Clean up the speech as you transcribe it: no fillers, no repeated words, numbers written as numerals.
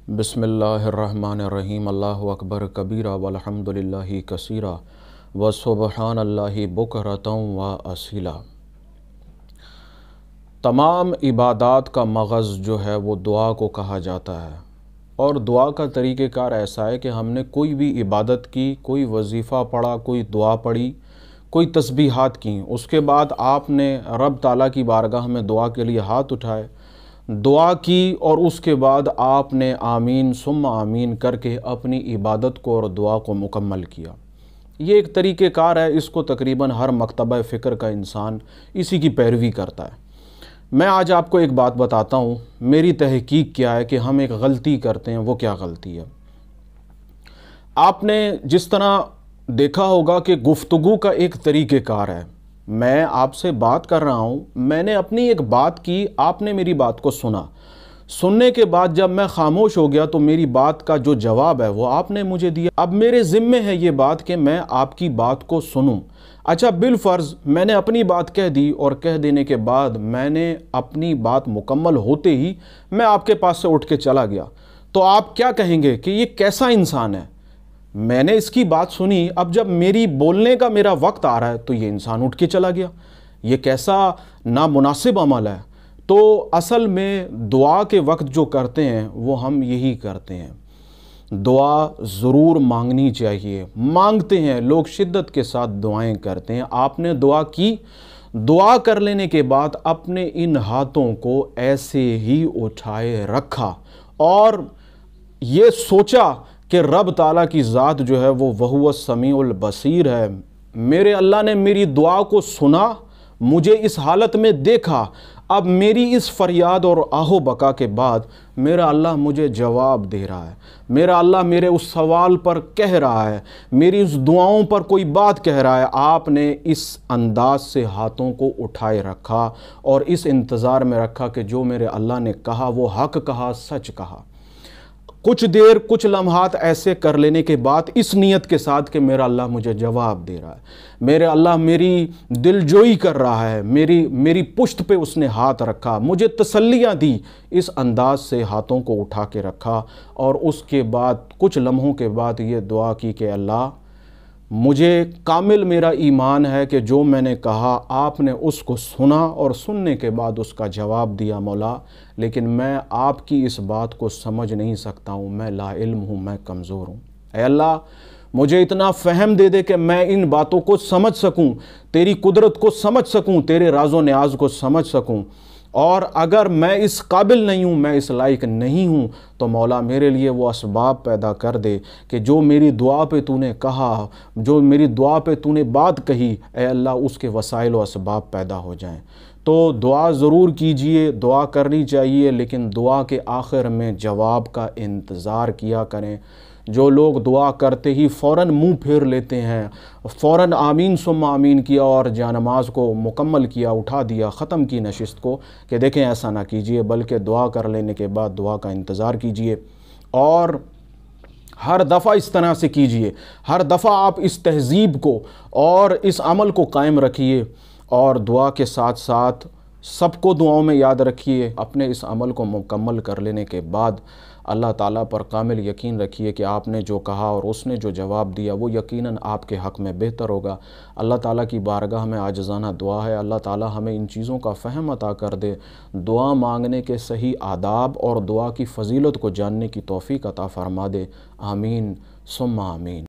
बिस्मिल्लाहिर्रहमानिर्रहीम। अल्लाहु अकबर कबीरा वल्हम्दुलिल्लाहि कसीरा व सुब्हानल्लाहि बुकरतम व असीला। तमाम इबादात का मग़ज़ जो है वो दुआ को कहा जाता है, और दुआ का तरीक़ेकार ऐसा है कि हमने कोई भी इबादत की, कोई वजीफ़ा पढ़ा, कोई दुआ पढ़ी, कोई तस्बीहात की, उसके बाद आपने रब ताला की बारगाह में दुआ के लिए हाथ उठाए, दुआ की, और उसके बाद आपने आमीन सुम्मा आमीन करके अपनी इबादत को और दुआ को मुकम्मल किया। ये एक तरीक़ेकार है, इसको तकरीबन हर मकतबा फ़िक्र का इंसान इसी की पैरवी करता है। मैं आज आपको एक बात बताता हूँ, मेरी तहकीक क्या है कि हम एक गलती करते हैं। वो क्या गलती है? आपने जिस तरह देखा होगा कि गुफ्तगू का एक तरीक़ेकार है। मैं आपसे बात कर रहा हूँ, मैंने अपनी एक बात की, आपने मेरी बात को सुना, सुनने के बाद जब मैं खामोश हो गया तो मेरी बात का जो जवाब है वो आपने मुझे दिया। अब मेरे ज़िम्मे है ये बात कि मैं आपकी बात को सुनूं। अच्छा, बिलफ़र्ज़ मैंने अपनी बात कह दी, और कह देने के बाद मैंने अपनी बात मुकम्मल होते ही मैं आपके पास से उठ के चला गया, तो आप क्या कहेंगे कि ये कैसा इंसान है? मैंने इसकी बात सुनी, अब जब मेरी बोलने का मेरा वक्त आ रहा है तो ये इंसान उठ के चला गया। ये कैसा नामुनासिब अमल है। तो असल में दुआ के वक्त जो करते हैं वो हम यही करते हैं। दुआ ज़रूर मांगनी चाहिए, मांगते हैं लोग, शिद्दत के साथ दुआएं करते हैं। आपने दुआ की, दुआ कर लेने के बाद अपने इन हाथों को ऐसे ही उठाए रखा और ये सोचा कि रब ताला की ज़ात जो है वो वहुव समीउल बसीर है। मेरे अल्लाह ने मेरी दुआ को सुना, मुझे इस हालत में देखा। अब मेरी इस फरियाद और आहो बका के बाद मेरा अल्लाह मुझे जवाब दे रहा है, मेरा अल्लाह मेरे उस सवाल पर कह रहा है, मेरी उस दुआओं पर कोई बात कह रहा है। आपने इस अंदाज से हाथों को उठाए रखा और इस इंतज़ार में रखा कि जो मेरे अल्लाह ने कहा वो हक़ कहा, सच कहा। कुछ देर, कुछ लम्हात ऐसे कर लेने के बाद इस नीयत के साथ कि मेरा अल्लाह मुझे जवाब दे रहा है, मेरे अल्लाह मेरी दिलजोई कर रहा है, मेरी पुश्त पे उसने हाथ रखा, मुझे तसल्लियाँ दी, इस अंदाज से हाथों को उठा के रखा। और उसके बाद कुछ लम्हों के बाद ये दुआ की कि अल्लाह, मुझे कामिल मेरा ईमान है कि जो मैंने कहा आपने उसको सुना और सुनने के बाद उसका जवाब दिया मौला, लेकिन मैं आपकी इस बात को समझ नहीं सकता हूँ, मैं लाइल्म हूँ, मैं कमज़ोर हूँ। ऐ अल्लाह, मुझे इतना फ़हम दे दे कि मैं इन बातों को समझ सकूँ, तेरी कुदरत को समझ सकूँ, तेरे राज़ो न्याज़ को समझ सकूँ। और अगर मैं इस काबिल नहीं हूँ, मैं इस लायक नहीं हूँ, तो मौला मेरे लिए वो असबाब पैदा कर दे कि जो मेरी दुआ पे तूने कहा, जो मेरी दुआ पे तूने बात कही, ऐ अल्लाह उसके वसाइल व असबाब पैदा हो जाएं। तो दुआ ज़रूर कीजिए, दुआ करनी चाहिए, लेकिन दुआ के आखिर में जवाब का इंतज़ार किया करें। जो लोग दुआ करते ही फ़ौरन मुंह फेर लेते हैं, फ़ौरन आमीन सुम्मा आमीन किया और जानमाज को मुकम्मल किया, उठा दिया, ख़त्म की नशिस्त को, कि देखें ऐसा ना कीजिए, बल्कि दुआ कर लेने के बाद दुआ का इंतज़ार कीजिए। और हर दफ़ा इस तरह से कीजिए, हर दफ़ा आप इस तहज़ीब को और इस अमल को कायम रखिए, और दुआ के साथ साथ सबको दुआओं में याद रखिए। अपने इस अमल को मुकम्मल कर लेने के बाद अल्लाह ताला पर कामिल यकीन रखिए कि आपने जो कहा और उसने जो जवाब दिया वो यकीनन आपके हक़ में बेहतर होगा। अल्लाह ताला की बारगाह में आजिज़ाना दुआ है, अल्लाह ताला हमें इन चीज़ों का फ़हम अता कर दे, दुआ मांगने के सही आदाब और दुआ की फ़जीलत को जानने की तौफ़ीक़ अता फ़रमा दे। आमीन सुम्मा आमीन।